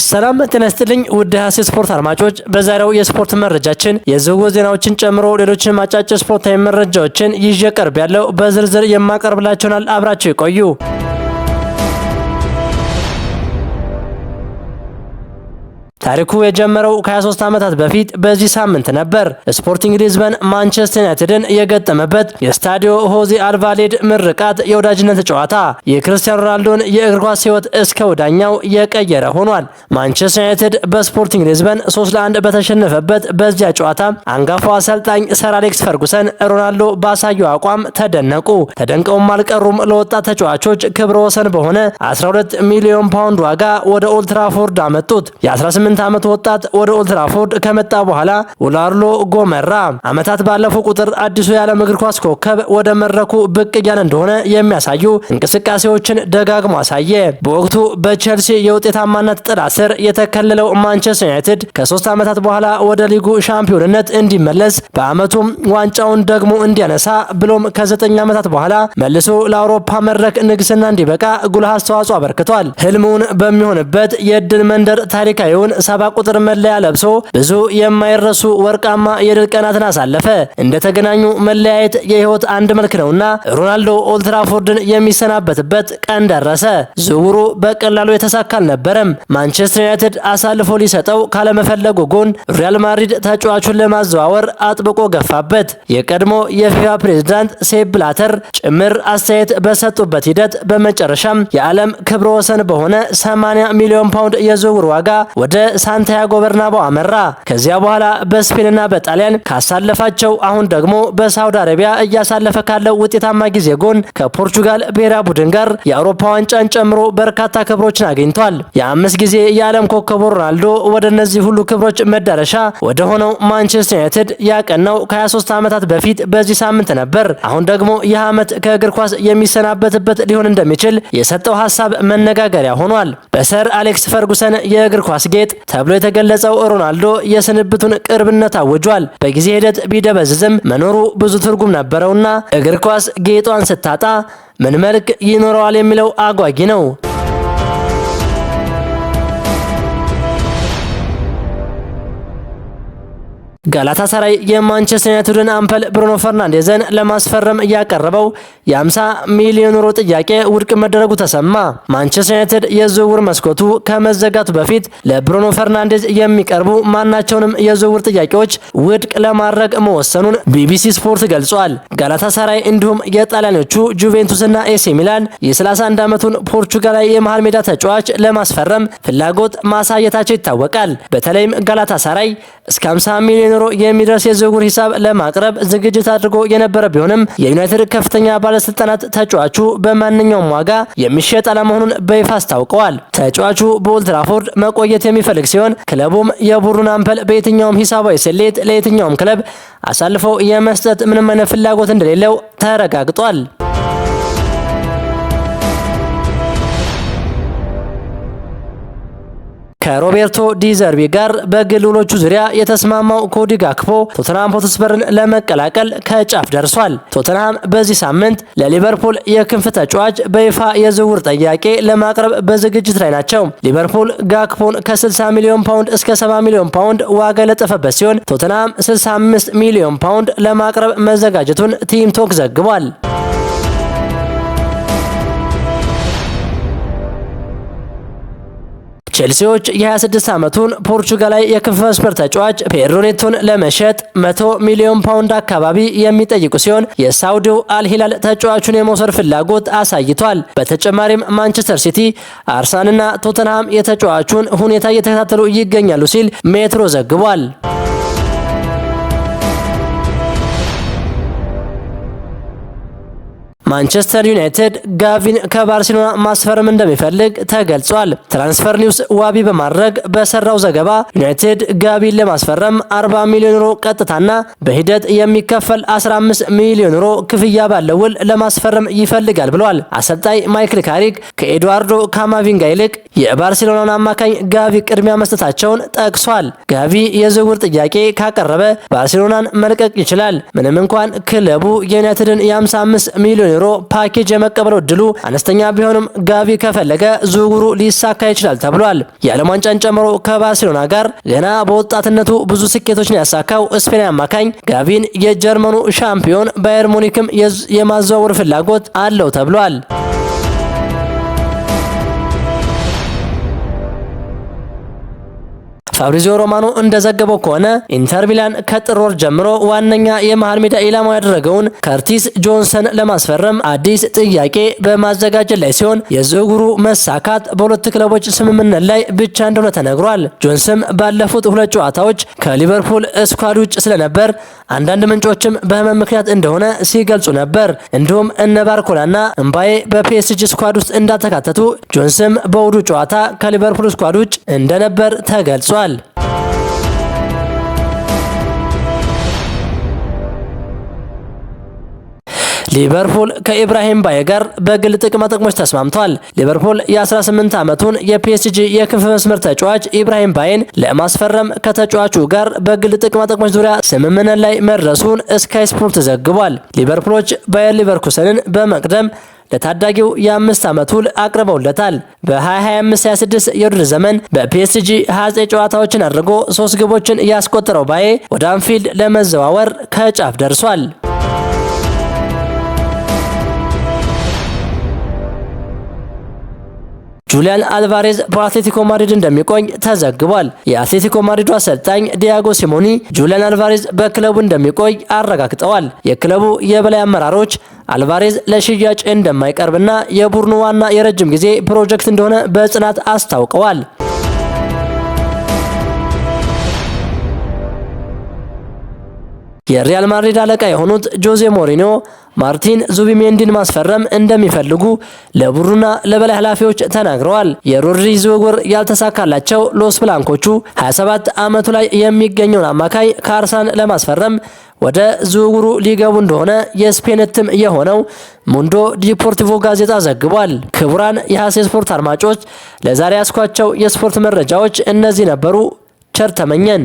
ሰላም ጤና ይስጥልኝ ውድ ሀሴት ስፖርት አድማጮች፣ በዛሬው የስፖርት መረጃችን የዝውውር ዜናዎችን ጨምሮ ሌሎችን አጫጭር ስፖርታዊ መረጃዎችን ይዤ ቀርብ ያለው በዝርዝር የማቀርብላችኋል። አብራችሁ ይቆዩ። ታሪኩ የጀመረው ከ23 ዓመታት በፊት በዚህ ሳምንት ነበር። ስፖርቲንግ ሊዝበን ማንቸስተር ዩናይትድን የገጠመበት የስታዲዮ ሆዜ አልቫሌድ ምርቃት የወዳጅነት ጨዋታ የክርስቲያኖ ሮናልዶን የእግር ኳስ ሕይወት እስከ ወዳኛው የቀየረ ሆኗል። ማንቸስተር ዩናይትድ በስፖርቲንግ ሊዝበን 3-1 በተሸነፈበት በዚያ ጨዋታ አንጋፋው አሰልጣኝ ሰር አሌክስ ፈርጉሰን ሮናልዶ ባሳየው አቋም ተደነቁ። ተደንቀውም አልቀሩም። ለወጣት ተጫዋቾች ክብረ ወሰን በሆነ 12 ሚሊዮን ፓውንድ ዋጋ ወደ ኦልድ ትራፎርድ አመጡት። የ18 ዓመት ወጣት ወደ ኦልድ ትራፎርድ ከመጣ በኋላ ውላርሎ ጎመራ ዓመታት ባለፉ ቁጥር አዲሱ የዓለም እግር ኳስ ኮከብ ወደ መድረኩ ብቅ እያለ እንደሆነ የሚያሳዩ እንቅስቃሴዎችን ደጋግሞ አሳየ። በወቅቱ በቼልሲ የውጤታማነት ጥላ ስር የተከለለው ማንቸስተር ዩናይትድ ከ3 ዓመታት በኋላ ወደ ሊጉ ሻምፒዮንነት እንዲመለስ በዓመቱም ዋንጫውን ደግሞ እንዲያነሳ ብሎም ከ9 ዓመታት በኋላ መልሶ ለአውሮፓ መድረክ ንግስና እንዲበቃ ጉልህ አስተዋጽኦ አበርክቷል። ህልሙን በሚሆንበት የድል መንደር ታሪካዊውን 7 ቁጥር መለያ ለብሶ ብዙ የማይረሱ ወርቃማ የድል ቀናትን አሳለፈ። እንደተገናኙ መለያየት የህይወት አንድ መልክ ነውና ሮናልዶ ኦልድ ትራፎርድን የሚሰናበትበት ቀን ደረሰ። ዝውውሩ በቀላሉ የተሳካ አልነበረም። ማንቸስተር ዩናይትድ አሳልፎ ሊሰጠው ካለመፈለጉ ጎን ሪያል ማድሪድ ተጫዋቹን ለማዘዋወር አጥብቆ ገፋበት። የቀድሞ የፊፋ ፕሬዝዳንት ሴፕ ብላተር ጭምር አስተያየት በሰጡበት ሂደት በመጨረሻም የዓለም ክብረ ወሰን በሆነ 80 ሚሊዮን ፓውንድ የዝውውር ዋጋ ወደ ሳንቲያጎ በርናባው አመራ። ከዚያ በኋላ በስፔንና በጣሊያን ካሳለፋቸው አሁን ደግሞ በሳውዲ አረቢያ እያሳለፈ ካለው ውጤታማ ጊዜ ጎን ከፖርቹጋል ብሔራዊ ቡድን ጋር የአውሮፓ ዋንጫን ጨምሮ በርካታ ክብሮችን አግኝቷል። የ5 ጊዜ የዓለም ኮከቡ ሮናልዶ ወደ እነዚህ ሁሉ ክብሮች መዳረሻ ወደ ሆነው ማንቸስተር ዩናይትድ ያቀናው ከ23 ዓመታት በፊት በዚህ ሳምንት ነበር። አሁን ደግሞ ይህ ዓመት ከእግር ኳስ የሚሰናበትበት ሊሆን እንደሚችል የሰጠው ሀሳብ መነጋገሪያ ሆኗል። በሰር አሌክስ ፈርጉሰን የእግር ኳስ ጌጥ ተብሎ የተገለጸው ሮናልዶ የስንብቱን ቅርብነት አውጇል። በጊዜ ሂደት ቢደበዝዝም መኖሩ ብዙ ትርጉም ነበረውና እግር ኳስ ጌጧን ስታጣ ምን መልክ ይኖረዋል የሚለው አጓጊ ነው። ጋላታሳራይ የማንቸስተር ዩናይትድን አምበል ብሩኖ ፈርናንዴዝን ለማስፈረም ያቀረበው የ50 ሚሊዮን ዩሮ ጥያቄ ውድቅ መደረጉ ተሰማ። ማንቸስተር ዩናይትድ የዝውውር መስኮቱ ከመዘጋቱ በፊት ለብሩኖ ፈርናንዴዝ የሚቀርቡ ማናቸውንም የዝውውር ጥያቄዎች ውድቅ ለማድረግ መወሰኑን ቢቢሲ ስፖርት ገልጿል። ጋላታሳራይ እንዲሁም የጣሊያኖቹ ጁቬንቱስና ኤሲ ሚላን የ31 ዓመቱን ፖርቹጋላዊ የመሃል ሜዳ ተጫዋች ለማስፈረም ፍላጎት ማሳየታቸው ይታወቃል። በተለይም ጋላታሳራይ እስከ 50 ሚሊዮን ዩሮ የሚደርስ የዝውውር ሂሳብ ለማቅረብ ዝግጅት አድርጎ የነበረ ቢሆንም የዩናይትድ ከፍተኛ ባለስልጣናት ተጫዋቹ በማንኛውም ዋጋ የሚሸጥ አለመሆኑን በይፋ አስታውቀዋል። ተጫዋቹ በኦልድ ትራፎርድ መቆየት የሚፈልግ ሲሆን ክለቡም የቡድኑን አምበል በየትኛውም ሂሳባዊ ስሌት ለየትኛውም ክለብ አሳልፎ የመስጠት ምንም አይነት ፍላጎት እንደሌለው ተረጋግጧል። ከሮቤርቶ ዲዘርቢ ጋር በግል ውሎቹ ዙሪያ የተስማማው ኮዲ ጋክፖ ቶተንሃም ሆትስፐርን ለመቀላቀል ከጫፍ ደርሷል። ቶተንሃም በዚህ ሳምንት ለሊቨርፑል የክንፍ ተጫዋች በይፋ የዝውውር ጥያቄ ለማቅረብ በዝግጅት ላይ ናቸው። ሊቨርፑል ጋክፖን ከ60 ሚሊዮን ፓውንድ እስከ 70 ሚሊዮን ፓውንድ ዋጋ ለጠፈበት ሲሆን ቶተንሃም 65 ሚሊዮን ፓውንድ ለማቅረብ መዘጋጀቱን ቲም ቶክ ዘግቧል። ቼልሲዎች የ26 ዓመቱን ፖርቹጋላዊ የክንፍ መስመር ተጫዋች ፔድሮ ኔቶን ለመሸጥ 100 ሚሊዮን ፓውንድ አካባቢ የሚጠይቁ ሲሆን የሳውዲው አልሂላል ተጫዋቹን የመውሰድ ፍላጎት አሳይቷል። በተጨማሪም ማንቸስተር ሲቲ፣ አርሰናልና ቶተንሃም የተጫዋቹን ሁኔታ እየተከታተሉ ይገኛሉ ሲል ሜትሮ ዘግቧል። ማንቸስተር ዩናይትድ ጋቪን ከባርሴሎና ማስፈረም እንደሚፈልግ ተገልጿል። ትራንስፈር ኒውስ ዋቢ በማድረግ በሰራው ዘገባ ዩናይትድ ጋቪን ለማስፈረም 40 ሚሊዮን ዩሮ ቀጥታና በሂደት የሚከፈል 15 ሚሊዮን ዩሮ ክፍያ ባለው ውል ለማስፈረም ይፈልጋል ብሏል። አሰልጣኝ ማይክል ካሪክ ከኤድዋርዶ ካማቪንጋ ይልቅ የባርሴሎናን አማካኝ ጋቪ ቅድሚያ መስጠታቸውን ጠቅሷል። ጋቪ የዝውውር ጥያቄ ካቀረበ ባርሴሎናን መልቀቅ ይችላል። ምንም እንኳን ክለቡ የዩናይትድን የ55 ሚሊዮን ዩሮ ፓኬጅ የመቀበለው እድሉ አነስተኛ ቢሆንም ጋቪ ከፈለገ ዝውውሩ ሊሳካ ይችላል ተብሏል። የዓለም ዋንጫን ጨምሮ ከባርሴሎና ጋር ገና በወጣትነቱ ብዙ ስኬቶችን ያሳካው ስፔን አማካኝ ጋቪን የጀርመኑ ሻምፒዮን ባየር ሙኒክም የማዘዋወር ፍላጎት አለው ተብሏል። ፋብሪዚዮ ሮማኖ እንደዘገበው ከሆነ ኢንተር ሚላን ከጥር ወር ጀምሮ ዋነኛ የመሃል ሜዳ ኢላማው ያደረገውን ከርቲስ ጆንሰን ለማስፈረም አዲስ ጥያቄ በማዘጋጀት ላይ ሲሆን የዝውውሩ መሳካት በሁለት ክለቦች ስምምነት ላይ ብቻ እንደሆነ ተነግሯል። ጆንሰን ባለፉት 2 ጨዋታዎች ከሊቨርፑል ስኳድ ውጭ ስለነበር አንዳንድ ምንጮችም በህመም ምክንያት እንደሆነ ሲገልጹ ነበር። እንዲሁም እነ ባርኮላና እምባዬ በፒኤስጂ ስኳድ ውስጥ እንዳተካተቱ ጆንሰን በውዱ ጨዋታ ከሊቨርፑል ስኳድ ውጭ እንደነበር ተገልጿል። ሊቨርፑል ከኢብራሂም ባዬ ጋር በግል ጥቅማ ጥቅሞች ተስማምቷል። ሊቨርፑል የ18 ዓመቱን የፒኤስጂ የክንፍ መስመር ተጫዋች ኢብራሂም ባዬን ለማስፈረም ከተጫዋቹ ጋር በግል ጥቅማ ጥቅሞች ዙሪያ ስምምነት ላይ መድረሱን ስካይ ስፖርት ዘግቧል። ሊቨርፑሎች ባየር ሊቨርኩሰንን በመቅደም ለታዳጊው የ5 ዓመት ውል አቅርበውለታል። በ2025/26 የውድድር ዘመን በፒኤስጂ 29 ጨዋታዎችን አድርጎ 3 ግቦችን ያስቆጠረው ባዬ ወደ አንፊልድ ለመዘዋወር ከጫፍ ደርሷል። ጁሊያን አልቫሬዝ በአትሌቲኮ ማድሪድ እንደሚቆይ ተዘግቧል። የአትሌቲኮ ማድሪዱ አሰልጣኝ ዲያጎ ሲሞኒ ጁሊያን አልቫሬዝ በክለቡ እንደሚቆይ አረጋግጠዋል። የክለቡ የበላይ አመራሮች አልቫሬዝ ለሽያጭ እንደማይቀርብና የቡድኑ ዋና የረጅም ጊዜ ፕሮጀክት እንደሆነ በጽናት አስታውቀዋል። የሪያል ማድሪድ አለቃ የሆኑት ጆዜ ሞሪኒዮ ማርቲን ዙቢሜንዲን ማስፈረም እንደሚፈልጉ ለቡድኑና ለበላይ ኃላፊዎች ተናግረዋል። የሮድሪ ዝውውር ያልተሳካላቸው ሎስ ብላንኮቹ 27 ዓመቱ ላይ የሚገኘውን አማካይ ከአርሰናል ለማስፈረም ወደ ዝውውሩ ሊገቡ እንደሆነ የስፔን እትም የሆነው ሙንዶ ዲፖርቲቮ ጋዜጣ ዘግቧል። ክቡራን የሐሴ ስፖርት አድማጮች ለዛሬ ያስኳቸው የስፖርት መረጃዎች እነዚህ ነበሩ። ቸር ተመኘን።